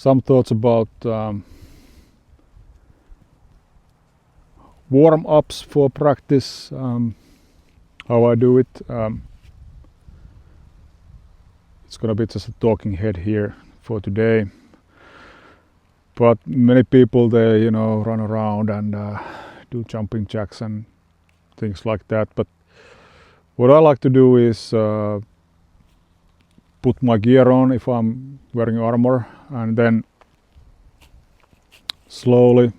some thoughts about warm-ups for practice, how I do it. It's gonna be just a talking head here for today, but many people, they run around and do jumping jacks and things like that. But what I like to do is put my gear on if I'm wearing armor, and then slowly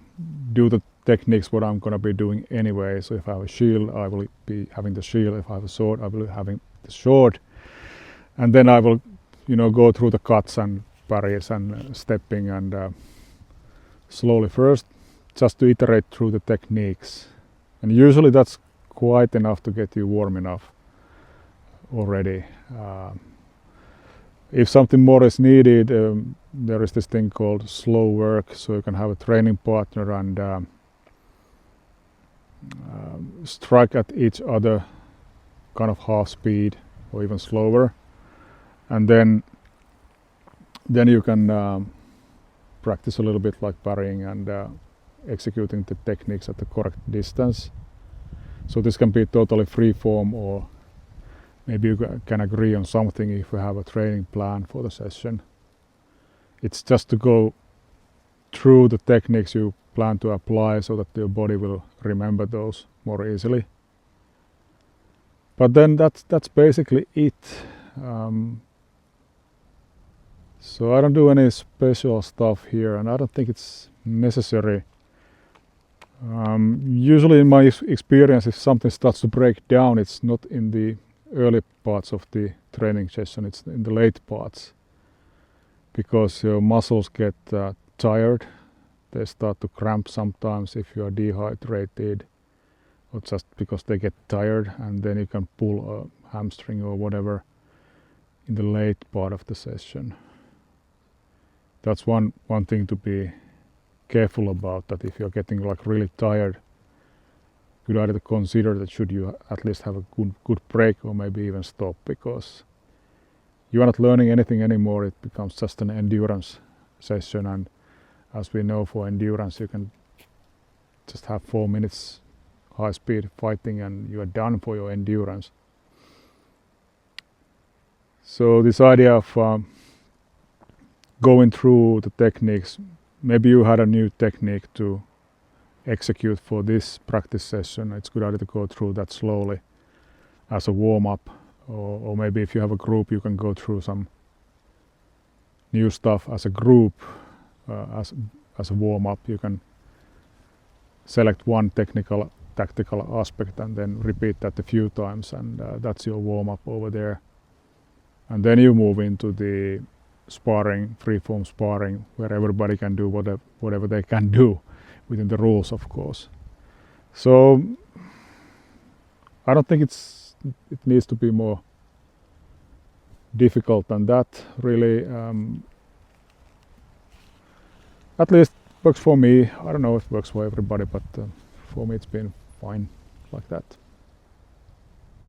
do the techniques what I'm gonna be doing anyway. So if I have a shield, I will be having the shield. If I have a sword, I will be having the sword. And then I will, go through the cuts and parries and stepping and slowly first, just to iterate through the techniques. And usually that's quite enough to get you warm enough already. If something more is needed, there is this thing called slow work, so you can have a training partner and strike at each other kind of half speed or even slower, and then you can practice a little bit like parrying and executing the techniques at the correct distance. So this can be totally free form, or maybe you can agree on something if you have a training plan for the session. It's just to go through the techniques you plan to apply so that your body will remember those more easily. But then that's basically it. So I don't do any special stuff here, and I don't think it's necessary. Usually in my experience, if something starts to break down, it's not in the early parts of the training session, it's in the late parts, because your muscles get tired. They start to cramp sometimes if you are dehydrated, or just because they get tired, and then you can pull a hamstring or whatever in the late part of the session. That's one thing to be careful about, that if you're getting like really tired, you'd either consider that should you at least have a good break, or maybe even stop, because you are not learning anything anymore. It becomes just an endurance session, and as we know, for endurance you can just have 4 minutes high speed fighting and you are done for your endurance. So this idea of going through the techniques, maybe you had a new technique to execute for this practice session, it's a good idea to go through that slowly as a warm-up, or maybe if you have a group, you can go through some new stuff as a group. As a warm-up, you can select one tactical aspect and then repeat that a few times, and that's your warm-up over there. And then you move into the sparring, free-form sparring, where everybody can do whatever they can do within the rules, of course. So I don't think it needs to be more difficult than that, really. At least works for me. I don't know if it works for everybody, but for me it's been fine like that.